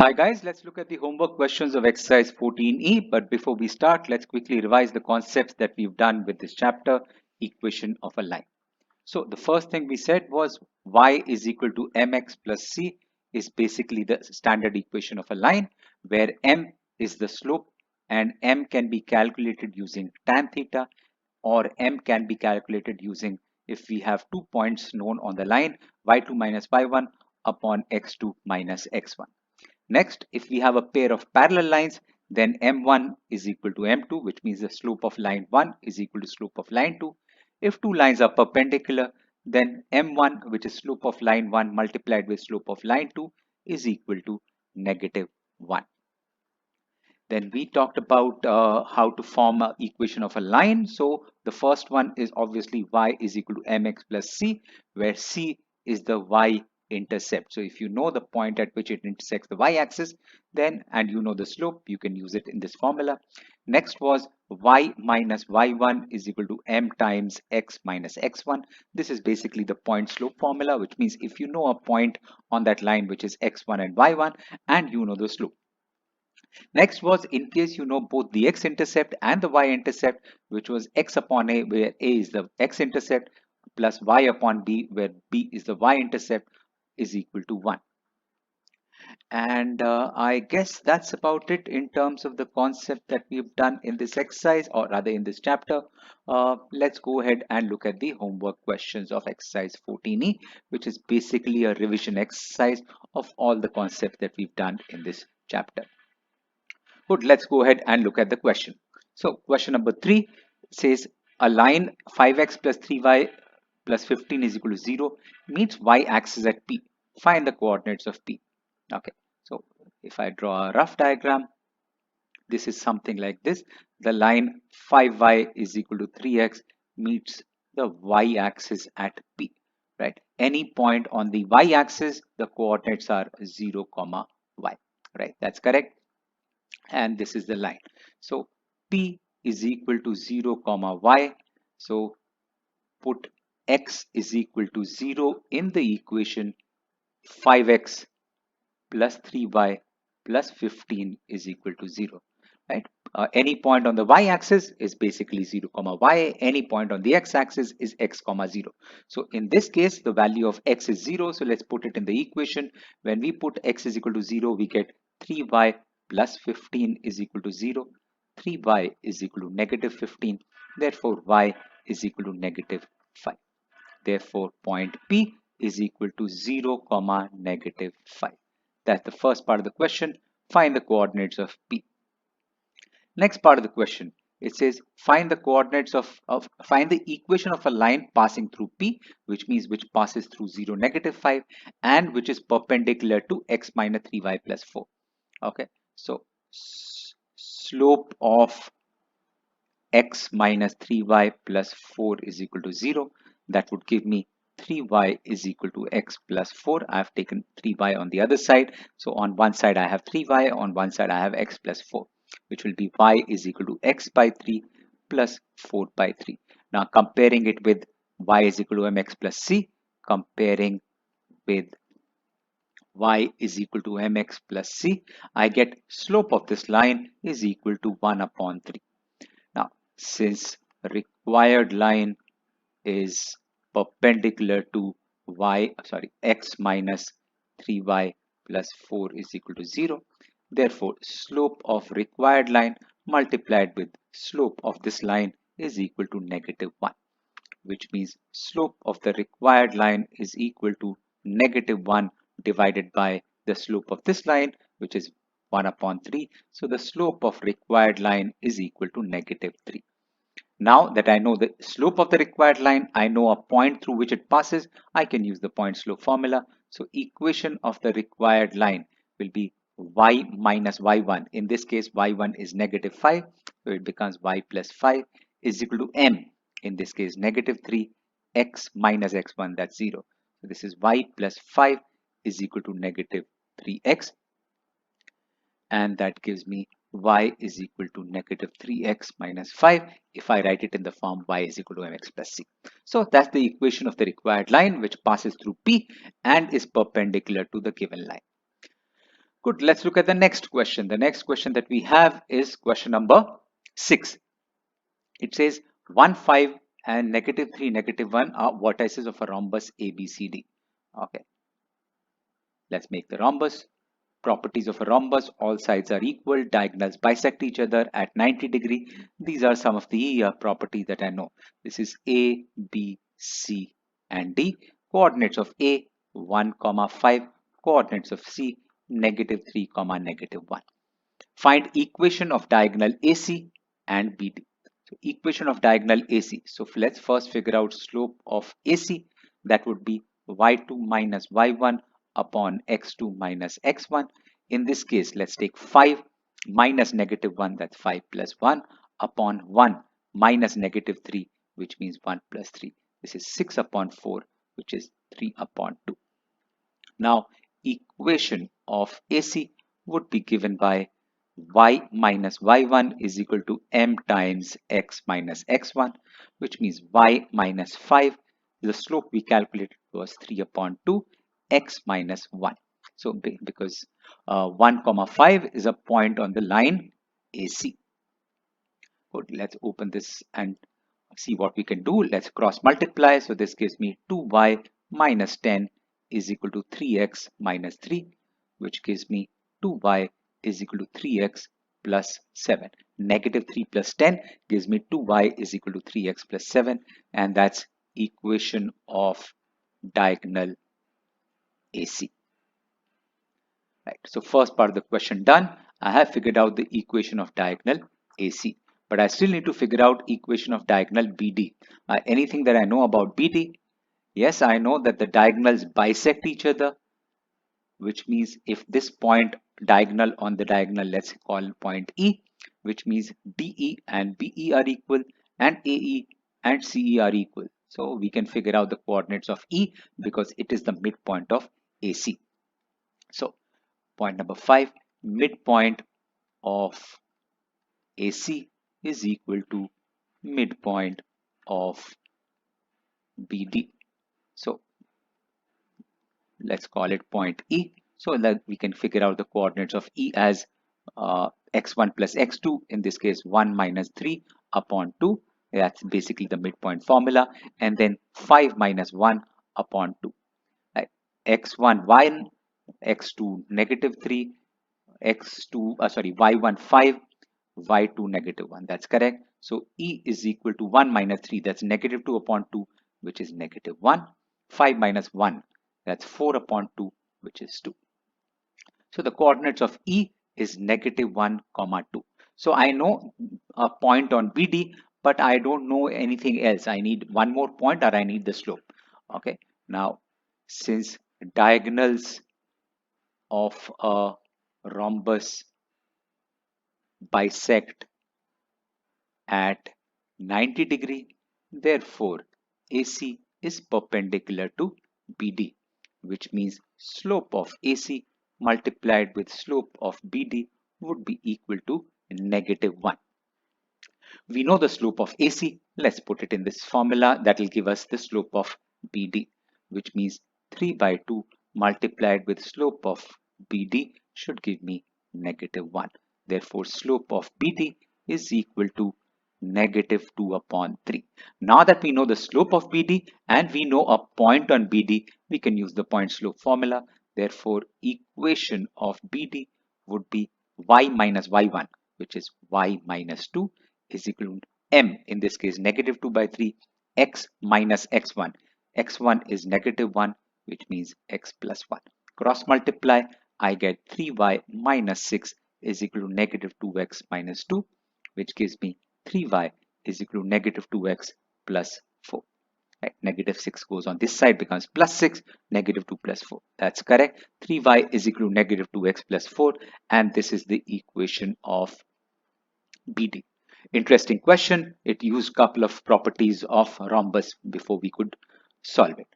Hi guys, let's look at the homework questions of exercise 14E. But before we start, let's quickly revise the concepts that we've done with this chapter, equation of a line. So the first thing we said was y is equal to mx plus c is basically the standard equation of a line where m is the slope and m can be calculated using tan theta, or m can be calculated using, if we have 2 points known on the line, y2 minus y1 upon x2 minus x1. Next, if we have a pair of parallel lines, then m1 is equal to m2, which means the slope of line 1 is equal to slope of line 2. If two lines are perpendicular, then m1, which is slope of line 1 multiplied with slope of line 2, is equal to negative 1. Then we talked about how to form an equation of a line. So the first one is obviously y is equal to mx plus c, where c is the y-intercept. So if you know the point at which it intersects the y-axis, then and you know the slope, you can use it in this formula. Next was y minus y1 is equal to m times x minus x1. This is basically the point slope formula, which means if you know a point on that line which is x1 and y1 and you know the slope. Next was, in case you know both the x-intercept and the y-intercept, which was x upon a, where a is the x-intercept, plus y upon b, where b is the y-intercept, is equal to 1. And I guess that's about it in terms of the concept that we've done in this exercise, or rather in this chapter. Let's go ahead and look at the homework questions of exercise 14E, which is basically a revision exercise of all the concepts that we've done in this chapter. Good, let's go ahead and look at the question. So question number 3 says a line 5x plus 3y plus 15 is equal to 0 meets y-axis at P. Find the coordinates of P. Okay, so if I draw a rough diagram, this is something like this. The line 5y is equal to 3x meets the y-axis at P, right? Any point on the y-axis, the coordinates are 0, comma y, right? That's correct. And this is the line. So P is equal to 0 comma y. So put x is equal to 0 in the equation. 5x plus 3y plus 15 is equal to 0, right? Any point on the y-axis is basically 0 comma y. Any point on the x-axis is x comma 0. So in this case, the value of x is 0. So let's put it in the equation. When we put x is equal to 0, we get 3y plus 15 is equal to 0. 3y is equal to negative 15. Therefore, y is equal to negative 5. Therefore, point P is equal to 0 comma negative 5. That's the first part of the question. Find the coordinates of P. Next part of the question, it says find the coordinates find the equation of a line passing through P, which means which passes through 0, negative 5, and which is perpendicular to x minus 3y plus 4. Okay, so slope of x minus 3y plus 4 is equal to 0. That would give me 3y is equal to x plus 4. I have taken 3y on the other side. So on one side I have 3y, on one side I have x plus 4, which will be y is equal to x by 3 plus 4 by 3. Now comparing it with y is equal to mx plus c, comparing with y is equal to mx plus c, I get slope of this line is equal to 1 upon 3. Now, since required line is perpendicular to x minus 3y plus 4 is equal to 0, therefore slope of required line multiplied with slope of this line is equal to negative 1, which means slope of the required line is equal to negative 1 divided by the slope of this line, which is 1 upon 3. So the slope of required line is equal to negative 3. Now that I know the slope of the required line, I know a point through which it passes, I can use the point slope formula. So equation of the required line will be y minus y1. In this case, y1 is negative 5. So it becomes y plus 5 is equal to m. In this case, negative 3, x minus x1, that's 0. So this is y plus 5 is equal to negative 3x. And that gives me y is equal to negative 3x minus 5 if I write it in the form y is equal to mx plus c. So that's the equation of the required line which passes through P and is perpendicular to the given line. Good. Let's look at the next question. The next question that we have is question number 6. It says 1, 5 and -3, -1 are vertices of a rhombus ABCD. Okay, let's make the rhombus. Properties of a rhombus: all sides are equal, diagonals bisect each other at 90°. These are some of the properties that I know. This is A, B, C, and D. Coordinates of A, 1, 5. Coordinates of C, -3, -1. Find equation of diagonal AC and BD. So equation of diagonal AC. So let's first figure out slope of AC. That would be y2 minus y1 upon x2 minus x1. In this case, let's take 5 minus -1, that's 5 plus 1 upon 1 minus -3, which means 1 plus 3. This is 6 upon 4, which is 3 upon 2. Now, equation of AC would be given by y minus y1 is equal to m times x minus x1, which means y minus 5. The slope we calculated was 3 upon 2, x minus 1. So because 1 comma 5 is a point on the line AC. Good. Let's open this and see what we can do. Let's cross multiply. So this gives me 2y minus 10 is equal to 3x minus 3, which gives me 2y is equal to 3x plus 7. Negative 3 plus 10 gives me 2y is equal to 3x plus 7, and that's equation of diagonal AC. Right. So first part of the question done. I have figured out the equation of diagonal AC, but I still need to figure out equation of diagonal BD. Anything that I know about BD? Yes, I know that the diagonals bisect each other, which means if this point diagonal on the diagonal, let's call point E, which means DE and BE are equal and AE and CE are equal. So we can figure out the coordinates of E because it is the midpoint of AC. So point number 5, midpoint of AC is equal to midpoint of BD. So let's call it point E, so that we can figure out the coordinates of E as x1 plus x2, in this case 1 minus 3 upon 2. That's basically the midpoint formula, and then 5 minus 1 upon 2. Right. x1 1, x2 -3, y1 5, y2 -1. That's correct. So E is equal to 1 minus 3, that's -2 upon 2, which is -1. 5 minus 1, that's 4 upon 2, which is 2. So the coordinates of E is -1, 2. So I know a point on BD, but I don't know anything else. I need one more point, or I need the slope. Okay. Now, since diagonals of a rhombus bisect at 90°, therefore AC is perpendicular to BD, which means slope of AC multiplied with slope of BD would be equal to -1. We know the slope of AC. Let's put it in this formula. That will give us the slope of BD, which means 3 by 2 multiplied with slope of BD should give me -1. Therefore, slope of BD is equal to -2 upon 3. Now that we know the slope of BD and we know a point on BD, we can use the point slope formula. Therefore, equation of BD would be y minus y1, which is y minus 2, is equal to m, in this case -2 by 3, x minus x1. x1 is -1, which means x plus 1. Cross multiply, I get 3y minus 6 is equal to -2x minus 2, which gives me 3y is equal to -2x plus 4. Right? -6 goes on this side, becomes plus 6, -2 plus 4. That's correct. 3y is equal to -2x plus 4, and this is the equation of BD. Interesting question. It used a couple of properties of rhombus before we could solve it.